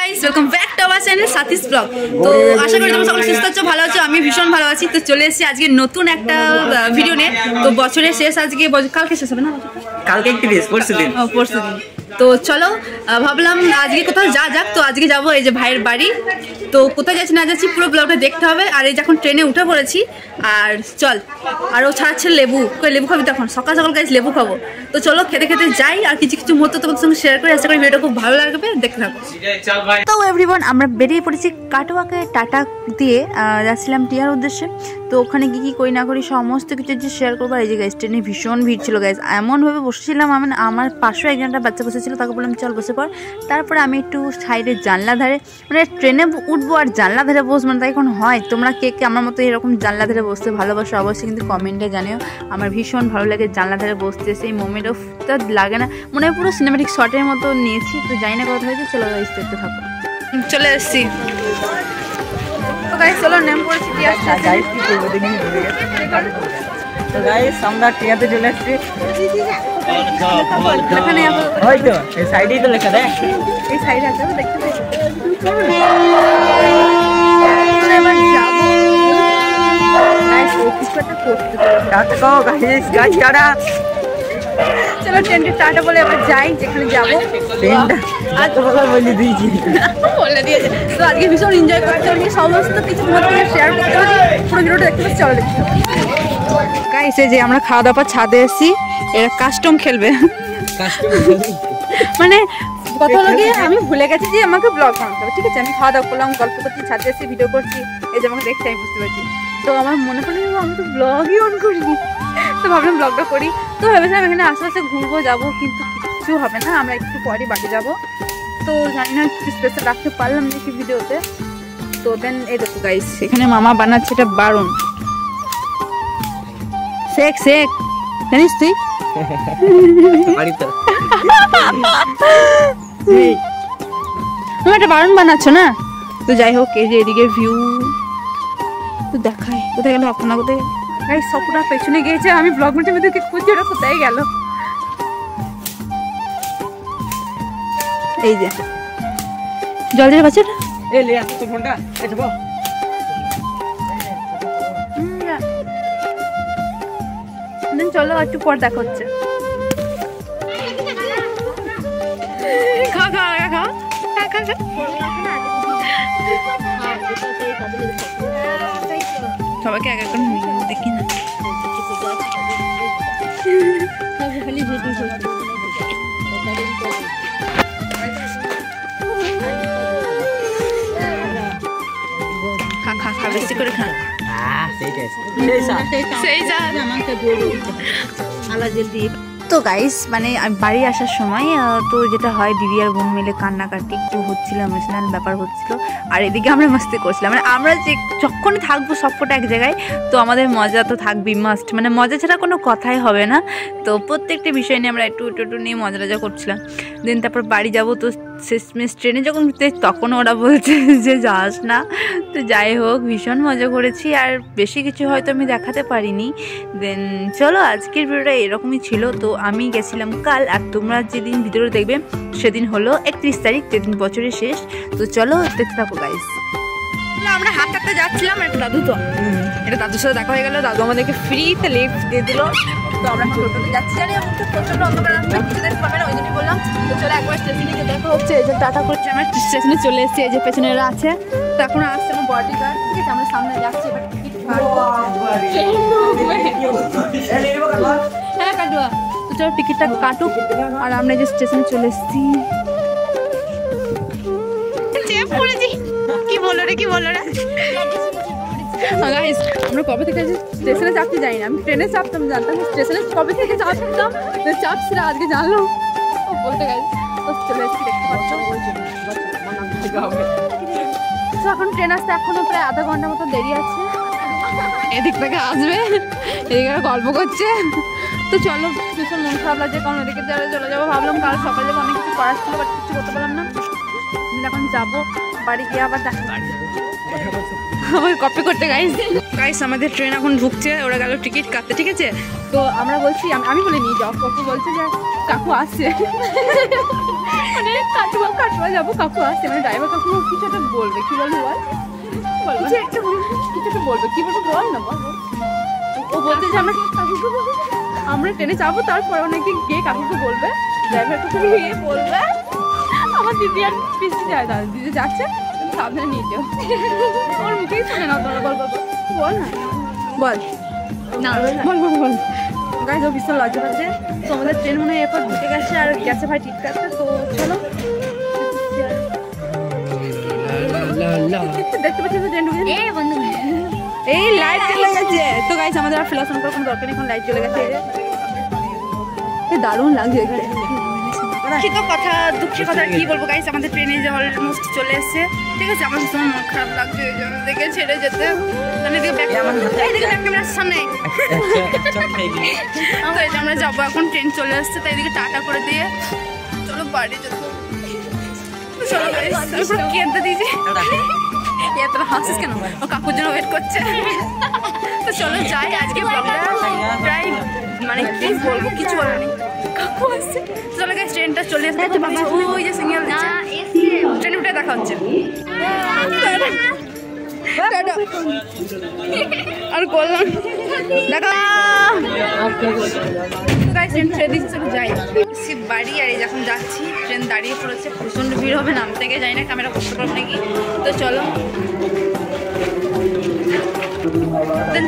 Guys welcome back to our channel Sathi's blog. তো আশা করি তোমরা সকলে সুস্থ আছো, ভালো আছো। আমি ভীষণ ভালো আছি। তো চলে এসেছি আজকে নতুন একটা ভিডিও নিয়ে। তো বছরের শেষ আজকে, কালকে শেষ হবে না? কালকে 31, পরশুদিন। পরশুদিন। তো চলো ভাবলাম আজকে কোথাও যাক। তো আজকে যাবো এই যে ভাইয়ের বাড়ি। তো কোথায় যাচ্ছি না যাচ্ছি পুরো ব্লগটা দেখতে হবে। আর এই যখন ট্রেনে উঠে পড়েছি আর চল, আর ও ছাড়াচ্ছে লেবু। লেবু খাবি তখন সকাল সকাল গাইস লেবু খাবো। তো চলো খেতে খেতে যাই আর কিছু কিছু মুহূর্ত তোমাদের সঙ্গে শেয়ার করি। আশা করি ভিডিওটা খুব ভালো লাগবে, দেখতে থাকো। তো এভরিওয়ান, আমরা বেরিয়ে পড়েছি কাটোয়াকে টাটা দিয়ে যাচ্ছিলাম টিয়ার উদ্দেশ্যে। তো ওখানে কি করি না করি সমস্ত কিছু যে শেয়ার করবো। এই যে গাইস ট্রেনে ভীষণ ভিড় ছিল গাইস, এমনভাবে বসেছিলাম আমার পাশেও একজনটা বাচ্চা বসেছিল, তাকে বললাম চল বসে পড়। তারপরে আমি একটু সাইডে জানলা ধারে, মানে ট্রেনে উঠবো আর জানলা ধারে বসবো না, তাই এখন হয়। তোমরা কে কে আমার মতো এরকম জানলা ধারে বসতে ভালোবাসো অবশ্যই কিন্তু কমেন্টে জানিও। আমার ভীষণ ভালো লাগে জানলা ধারে বসতে, সেই মোমেন্ট অফটা লাগে না, মনে হয় পুরো সিনেমেটিক শটের মতো নিয়েছি। তো জানি না কথা হয়েছে, চলো গাইস দেখতে থাকো। চলে এসেছি তো গাইস, চলো নেম পড়েছি টিয়া স্টেশন। তো গাইস আমরা টিয়াতে চলে এসেছি। এখানে ওই তো এই সাইডেই তো লেখা দেখ, এই সাইডে আছে দেখতে পাচ্ছি। এবার যাবো গাইস, কিছু একটা করতে টাটা গাইস, গাইস টাটা। চলো ট্রেনটা টাটা বলে এবার যাই যেখানে যাবো। ট্রেনটা আজ তো বলে দিয়েছি, বলে দিয়েছে। তো আজকে ভীষণ এনজয় করতে পারি, সমস্ত কিছু তোমাদের শেয়ার করতে পারি। পুরো ভিডিওটা দেখতে পাচ্ছি, চলো দেখতে গাইস। এই যে আমরা খাওয়া দাওয়া ছাদে এসেছি, এরা কাস্টম খেলবে। মানে কথা হলো গিয়ে আমি ভুলে গেছি যে আমাকে ব্লগ বানাতে হবে, ঠিক আছে। আমি খাওয়া দাওয়া করলাম, গল্প করছি, ছাদে এসে ভিডিও করছি। এই যে আমাকে দেখতে আমি বুঝতে পারছি। তো আমার মনে পড়লো আমি তো ব্লগই অন করিনি, তো ভাবলাম ব্লগটা করি। তো ভেবেছিলাম এখানে আশেপাশে ঘুরবো যাবো, কিন্তু কিছু হবে না, আমরা একটু পরে বাড়ি যাবো। তো জানি না কিছু স্পেশাল রাখতে পারলাম নাকি ভিডিওতে। তো দেন এই দেখো গাইস, এখানে মামা বানাচ্ছে, এটা বারণ শেখ জানিস তুই? একটা বারণ বানাচ্ছ না? তো যাই হোক, এই যে এদিকে ভিউ তো দেখায়। কোথায় গেল আপনার? কোথায় গাইস সবটা পেছনে গিয়েছে, আমি ব্লগ মধ্যে মধ্যে খুঁজছি ওটা কোথায় গেল। এই যে জল দিয়ে বাচ্চা ফোনটা চলো একটু পর দেখা হচ্ছে। সবাইকে এক এখন দেখি না। খা বেশি করে খা। তো গাইস মানে বাড়ি আসার সময় তো যেটা হয়, দিদি আর বোন মিলে কান্নাকাটি একটু হচ্ছিল, ইমোশনাল ব্যাপার হচ্ছিল। আর এদিকে আমরা মাস্তি করছিলাম, মানে আমরা যে যখনই থাকবো সবকটা এক জায়গায়, তো আমাদের মজা তো থাকবেই মাস্ট, মানে মজা ছাড়া কোনো কথাই হবে না। তো প্রত্যেকটা বিষয় নিয়ে আমরা একটু নিয়ে মজা টজা করছিলাম। দেন তারপর বাড়ি যাবো। তো শেষমেশ ট্রেনে যখন উঠতে তখন ওরা বলছে যে যাস না। তো যাই হোক, ভীষণ মজা করেছি, আর বেশি কিছু হয়তো আমি দেখাতে পারিনি। দেন চলো আজকের ভিডিওটা এরকমই ছিল। তো আমি গেছিলাম কাল, আর তোমরা যেদিন ভিডিওটা দেখবে সেদিন হলো 31 তারিখ, যেদিন বছরের শেষ। তো চলো দেখতে থাকো গাইস। আমরা হাঁটতে যাচ্ছিলাম, একটা দাদু, তো এটা দাদুর সাথে দেখা হয়ে গেল। দাদু আমাদেরকে ফ্রিতে লিফট দিয়ে দিল। তো আমরা টোটোতে যাচ্ছি, জানি আমার তো প্রচন্ড অন্ধকার রাস্তা, কিছু দেখতে পাবে না, ওই জন্যই বললাম। তো চলো একবার স্টেশনে গিয়ে দেখা হচ্ছে। এই যে টাটা করছি, আমরা স্টেশনে চলে এসেছি। এই যে পেছনেরা আছে, তো এখন আসছে আমার বডিগার্ড, ঠিক আছে। আমরা সামনে যাচ্ছি, এবার টিকিট কাটবো। হ্যাঁ কাটুয়া, তো চলো টিকিটটা কাটুক। আর আমরা যে স্টেশনে চলে এসেছি, কি বলো রে গাইস, আমরা কবে থেকে স্টেশনে চাপতে যাই না। আমি ট্রেনে চাপতাম, জানতাম স্টেশনে কবে থেকে চাপতাম, চাপছিল আজকে জানলাম বলতে গাইস। তো চলে এসেছি, দেখতে পাচ্ছ। তো এখন ট্রেন আসতে এখনো প্রায় আধা ঘন্টার মতো দেরি আছে। এদিক থেকে আসবে, এদিকে গল্প করছে। তো চলো, ভীষণ মন খারাপ লাগছে, কারণ এদিকে চলে যাবো। ভাবলাম কাল সকালে অনেক কিছু করার ছিল, বাট কিছু করতে পারলাম না। এখন যাবো বাড়ি গিয়ে আবার দেখা। আমাকে কপি করতে গাইস। গাইস আমাদের ট্রেন এখন ঢুকছে, ওরা গেল টিকিট কাটতে, ঠিক আছে? তো আমরা বলছি, আমি বলে নিয়ে যাও, কাকু বলছে যে কাকু আসছে, মানে কাটুয়া যাবো, কাকু আসছে, মানে ড্রাইভার কাকু কিছু একটা বলবে, কি বলবো বল, কিছু একটা বলবে, কি বলবো বল না, বল। ও বলছে যে আমরা ট্রেনে যাবো, তারপর অনেকে গিয়ে কাকুকে বলবে, ড্রাইভার কাকু গিয়ে বলবে আমার দিদি আর পিসি যায়, দাদা দিদি যাচ্ছে, সাবধানে নিয়ে যাও। ওর মুখেই শুনে না, তোরা বল বল না, বল না, বল গাইজ। ও ভীষণ লজ্জা পাচ্ছে। তো আমাদের ট্রেন মনে হয় এরপর ঢুকে গেছে আর গেছে ভাই টিকিট কাটতে। তো চলো, দেখতে পাচ্ছি ট্রেন ঢুকে এই লাইট চলে গেছে। তো গাইজ আমাদের আর ফিলাসন করার কোনো দরকার নেই, এখন লাইট চলে গেছে। দারুণ লাগছে এখানে। দুঃখিত কথা, দুঃখের কথা কি বলবো গাইস, আমাদের ট্রেনে যে অলমোস্ট চলে এসেছে, ঠিক আছে? আমার ভীষণ মন খারাপ লাগছে দেখে ছেড়ে যেতে। ক্যামেরার সামনে আমরা যাবো এখন, ট্রেন চলে আসছে, তাই এদিকে টাটা করে দিয়ে চলো বাড়ি যেত। চলো গাইস, কেঁদে দিয়েছি, এতটা হাসিস কেন? ও কাকুর জন্য ওয়েট করছে। তো চলো যাই, আজকে প্রায় মানে কি বলবো, কিছু বলার নেই, কাকু আসছে। চলো গাইস, ট্রেনটা চলে আসছে, ওই যে সিগন্যাল দিচ্ছে, ট্রেনে উঠে দেখা হচ্ছে। আর করলাম দেখা গাইস, ট্রেন ছেড়ে দিচ্ছে, যাই বাড়ি। আর এই যখন যাচ্ছি ট্রেন দাঁড়িয়ে পড়েছে, প্রচণ্ড ভিড় হবে, নামতে গিয়ে যাই না ক্যামেরা করতে পারবো নাকি। তো চলো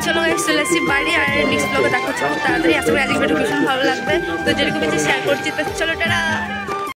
চলো গাইস, চলে আসছি বাড়ি। আর নেক্সট ব্লগে দেখা হচ্ছে খুব তাড়াতাড়ি। আশা করি আজকে ভিডিও ভীষণ ভালো লাগবে। তো যেরকম শেয়ার করছি, তো চলো টাটা।